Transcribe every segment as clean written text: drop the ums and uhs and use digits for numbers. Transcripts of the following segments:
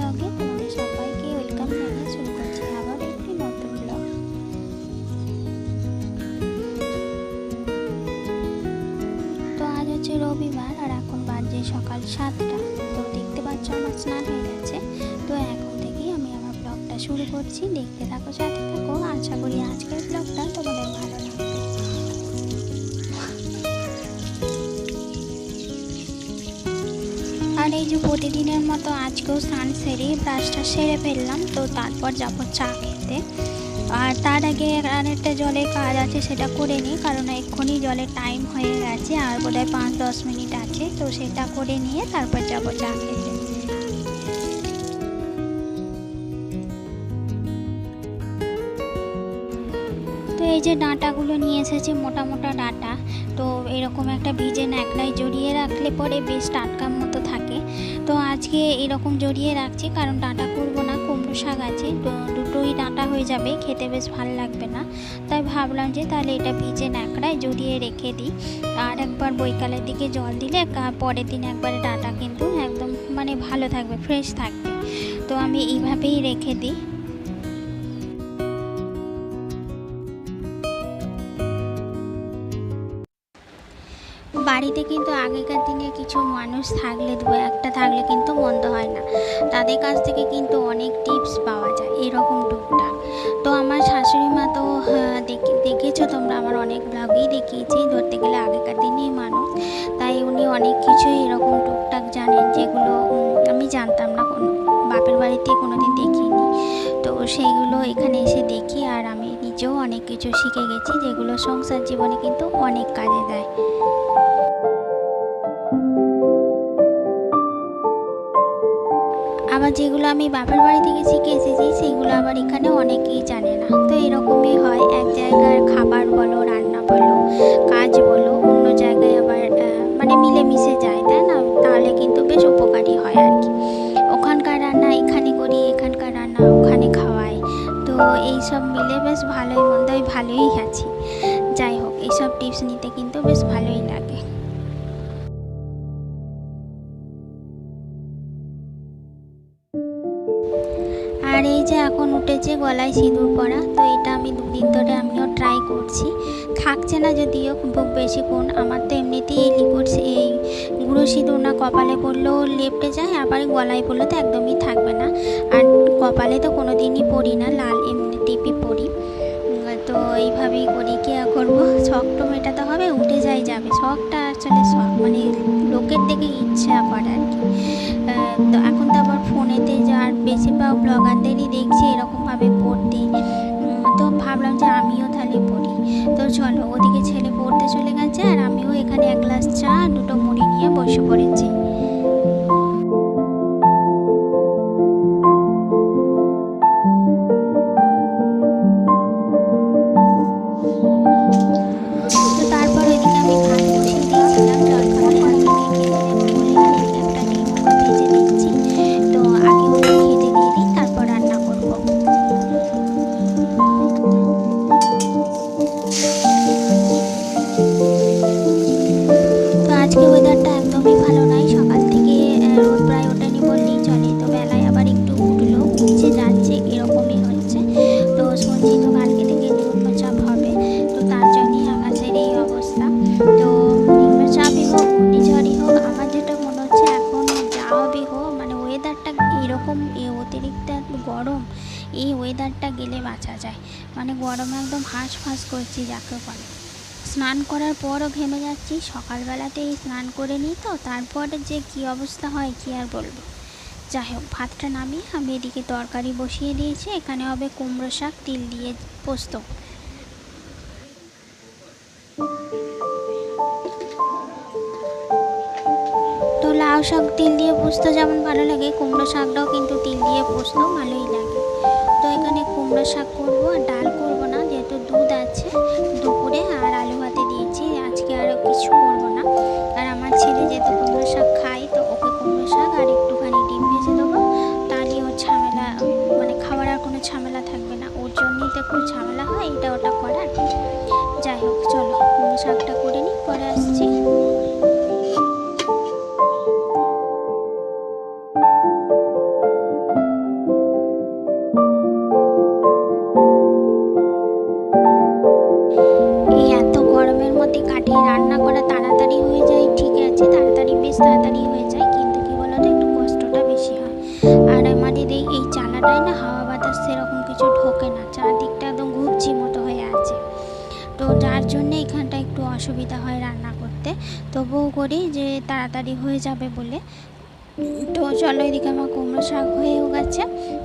ব্লগে তোমাদের সবাইকে ওয়েলকাম জানিয়ে শুরু করছি আবার একটি নতুন ব্লগ। তো আজ হচ্ছে রবিবার আর এখন বাজে সকাল 7টা। তো দেখতে পাচ্ছ আমার স্নান হয়ে গেছে। তো এখন থেকেই আমি আমার ব্লগটা শুরু করছি, দেখতে থাকো, সাথে থাকো। আশা করি আজকের ব্লগটা তোমাদের ভালো লাগবে। আর এই যে প্রতিদিনের মতো আজকেও স্নান সেরে ব্রাশটা সেরে ফেললাম। তো তারপর যাবো চা খেতে। আর তার আগে আর একটা জলের কাজ আছে, সেটা করে নিই, কারণ এক্ষুনি জলের টাইম হয়ে গেছে আর বোধহয় 5-10 মিনিট আছে। তো সেটা করে নিয়ে তারপর যাবো চা খেতে। তো এই যে ডাঁটাগুলো নিয়ে এসেছে, মোটা মোটা ডাঁটা। তো এরকম একটা ভিজে ন্যাকড়ায় জড়িয়ে রাখলে পরে বেশ টাটকার মতো থাকে। তো আজকে এরকম জড়িয়ে রাখছি, কারণ ডাঁটা করবো না, কুমড়ো শাক আছে। তো দুটোই ডাঁটা হয়ে যাবে, খেতে বেশ ভালো লাগবে না। তাই ভাবলাম যে তাহলে এটা ভিজে ন্যাকড়ায় জড়িয়ে রেখে দিই। আর একবার বৈকালের দিকে জল দিলে পরের দিন একবারে ডাঁটা কিন্তু একদম মানে ভালো থাকবে, ফ্রেশ থাকবে। তো আমি এইভাবেই রেখে দিই। বাড়িতে কিন্তু আগেকার দিনে কিছু মানুষ থাকলে, দু একটা থাকলে কিন্তু মন্দ হয় না। তাদের কাছ থেকে কিন্তু অনেক টিপস পাওয়া যায় এরকম টুকটাক। তো আমার শাশুড়ি মা তো দেখেছো তোমরা, আমার অনেক ব্লগেই দেখিয়েছি, ধরতে গেলে আগেকার দিনেই মানুষ। তাই উনি অনেক কিছুই এরকম টুকটাক জানেন, যেগুলো আমি জানতাম না, বাপের বাড়িতে কোনোদিন দেখিনি। তো সেইগুলো এখানে এসে দেখি, আর আমি নিজেও অনেক কিছু শিখে গেছি, যেগুলো সংসার জীবনে কিন্তু অনেক কাজে দেয়। আবার যেগুলো আমি বাপের বাড়ি থেকে শিখে এসেছি, সেগুলো আবার এখানে অনেকেই জানে না। তো এরকমই হয়, এক জায়গার খাবার বলো, রান্না বলো, কাজ বলো, অন্য জায়গায় আবার মানে মিলেমিশে যায়, তাই না? তাহলে কিন্তু বেশ উপকারী হয় আর কি। ওখানকার রান্না এখানে করি, এখানকার রান্না ওখানে খাওয়াই। তো এইসব মিলে বেশ ভালোই মন্দই ভালোই আছি। যাই হোক, এইসব টিপস নিতে কিন্তু বেশ ভালোই লাগে। আর এই যে এখন উঠেছে গলায় সিঁদুর পরা। তো এটা আমি 2 দিন ধরে আমিও ট্রাই করছি, থাকছে না যদিও খুব বেশিক্ষণ। আমার তো এমনিতেই এই লিকুইড, এই গুঁড়ো সিঁদুর না কপালে পড়লেও লেপটে যায়, আবার গলায় পড়লে তো একদমই থাকবে না। আর কপালে তো কোনো দিনই পরি না, লাল এমনি টিপি পরি। তো এইভাবেই করি, কি আর করবো, শখটা মেটাতে হবে, উঠে যাবে শখটা, আসলে শখ মানে লোকের দেখে ইচ্ছা করে আর কি। তো এখন তো আবার ফোনেতে যার বেশিরভাগ ব্লগারদেরই দেখছি এরকমভাবে পড়তে। তো ভাবলাম যে আমিও তাহলে পড়ি। তো চলো, ওদিকে ছেলে পড়তে চলে গেছে, আর আমিও এখানে 1 গ্লাস চা 2টো মুড়ি নিয়ে বসে পড়েছি। তো তারপর ওইদিকে আমি ভাত বসিয়ে দিয়েছিলাম, জলখাবারের আগে খেতে দেবো বলে। আর এদিকে একটা ডিমও ভেজে নিচ্ছি। তো আগে ওকে খেতে দিয়ে দিই, তারপর রান্না করবো। তো আজকে ওয়েদারটা একদমই ভালো নয়, সকাল থেকে রোদ প্রায় ওঠেনি বললেই চলে। তো বেলায় আবার একটু উঠলো, উঠছে যাচ্ছে, এরকমই হচ্ছে। তো শুনছি তো কালকে থেকে নিম্নচাপ হবে, তো তার জন্যই আকাশের এই অবস্থা। তো নিম্নচাপই হোক, ঘূর্ণিঝড়ই হোক, আমার যেটা মনে হচ্ছে এখন যা হবে হোক, মানে ওয়েদারটা এরকম অতিরিক্ত গরম, এই ওয়েদারটা গেলে বাঁচা যায়। মানে গরমে একদম হাঁসফাঁস করছি যাকে বলে। স্নান করার পরও ঘেমে যাচ্ছি, সকালবেলাতেই স্নান করে নিই, তো তারপরে যে কী অবস্থা হয় কী আর বলবো। যাই হোক, ভাতটা নামিয়ে আমি এদিকে তরকারি বসিয়ে দিয়েছি। এখানে হবে কুমড়ো শাক, তিল দিয়ে পোস্ত। তো লাউ শাক তিল দিয়ে পোস্ত যেমন ভালো লাগে, কুমড়ো শাকটাও কিন্তু তিল দিয়ে পোস্ত ভালোই লাগে। তো এখানে কুমড়ো শাক করবো, আর ডাল করবো না, যেহেতু দুধ আছে দুপুরে, আর আলু ভাতে দিয়েছি, আজকে আর কিছু করবো না। আর আমার ছেলে যেহেতু কুমড়ো শাক খায়, তো ওকে কুমড়ো শাক আর একটুখানি ডিম ভেজে দেবো। তাহলে ওর ঝামেলা, মানে খাওয়ার আর কোনো ঝামেলা থাকবে না, ওর জন্যই তো একটু ঝামেলা হয় এটা ওটা করার। যাই হোক, চলো কুমড়ো শাকটা করে নিই, পরে আসছি। তাড়াতাড়ি হয়ে যায়, কিন্তু কী বলো তো, একটু কষ্টটা বেশি হয়। আর আমাদের এই চালাটায় না হাওয়া বাতাস সেরকম কিছু ঢোকে না, চারদিকটা একদম ঘুপচি মতো হয়ে আছে। তো যার জন্যে এখানটা একটু অসুবিধা হয় রান্না করতে। তবুও করি যে তাড়াতাড়ি হয়ে যাবে বলে। তো চলো, এদিকে আমার কুমড়ো শাক হয়েও গেছে,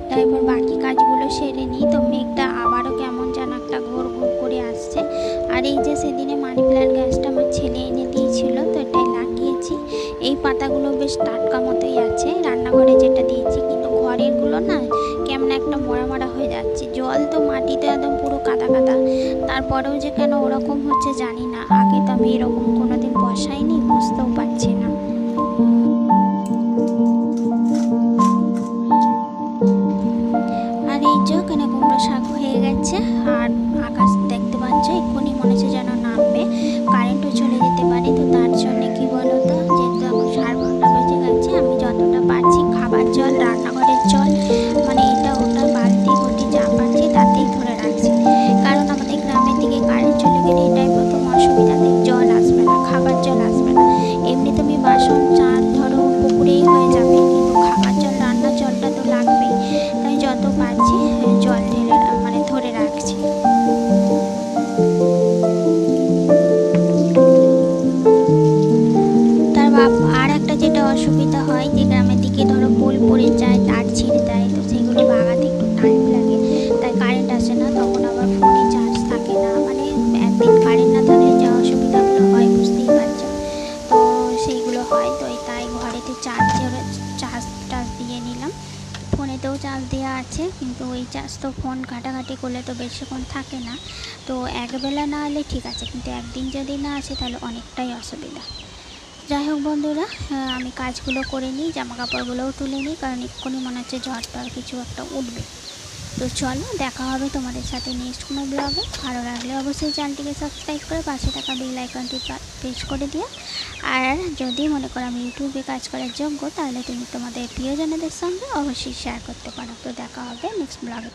তারপর বাকি কাজগুলো সেরে নিই। তো মেঘটা আবারও কেমন যেন একটা ঘোর ঘোর করে আসছে। আর এই যে সেদিনে মানি প্ল্যান্ট গাছটা আমার ছেলে এনে দিয়েছিল, তো এটাই লাগিয়েছি। এই পাতাগুলো বেশ টাটকা মতোই আছে, রান্নাঘরে যেটা দিয়েছি, কিন্তু ঘরেরগুলো না কেমন একটা মরা মরা হয়ে যাচ্ছে। জল তো মাটিতে একদম পুরো কাদা কাদা, তারপরেও যে কেন ওরকম হচ্ছে জানি না। আগে তো আমি এরকম কোনোদিন বসাইনি, বুঝতেও পারছি না। আর এই যে ওখানে কুমড়ো শাক হয়ে গেছে। আর আকাশ দেখতে পাচ্ছ, এক্ষুনি মনে হচ্ছে যেন নামবে, কারেন্টও চলে যেতে পারে। তো তার জন্যে কী বলো তো, যেহেতু এখন 12:30 বেজে গেছে, আমি যতটা পারছি খাবার জল, রান্নাঘরের জল, মানে এটা ওটা বালতি ঘটি যা পাচ্ছি তাতেই ধরে রাখছি। কারণ আমাদের গ্রামের দিকে কারেন্ট চলে গেলে এটাই প্রথম অসুবিধা, জল আসবে না, খাবার জল আসবে না। এমনি তুমি বাসন চান ধরো পুকুরেই হয়ে যাবে, কিন্তু খাবার জল, রান্নার জলটা তো লাগবেই। তাই যত পারছি জল ঢেলে মানে ধরে রাখছি। আর একটা যেটা অসুবিধা হয়, যে গ্রামের দিকে ধরো পোল পড়ে যায়, তার ছিঁড়ে যায়, তো সেগুলো বাগাতে একটু টাইম লাগে। তাই কারেন্ট আসে না, তখন আবার ফোনে চার্জ থাকে না, মানে একদিন কারেন্ট না থাকলে যা অসুবিধাগুলো হয় বুঝতেই পারছো। তো সেইগুলো হয়, তো তাই ঘরেতে চার্জ দিয়ে নিলাম। ফোনেতেও চার্জ দেওয়া আছে, কিন্তু ওই চার্জ তো ফোন ঘাটাঘাটি করলে তো বেশিক্ষণ থাকে না। তো একবেলা না হলে ঠিক আছে, কিন্তু একদিন যদি না আসে তাহলে অনেকটাই অসুবিধা। যাই হোক বন্ধুরা, আমি কাজগুলো করে নিই, জামা কাপড়গুলোও তুলে নিই, কারণ এক্ষুনি মনে হচ্ছে ঝড় টর কিছু একটা উঠবে। তো চলো, দেখা হবে তোমাদের সাথে নেক্সট কোনো ব্লগে। ভালো লাগলে অবশ্যই চ্যানেলটিকে সাবস্ক্রাইব করে পাশে থাকা বেল আইকনটি প্রেস করে দিও। আর যদি মনে করো আমি ইউটিউবে কাজ করার যোগ্য, তাহলে তুমি তোমাদের প্রিয়জনদের সঙ্গে অবশ্যই শেয়ার করতে পারো। তো দেখা হবে নেক্সট ব্লগে।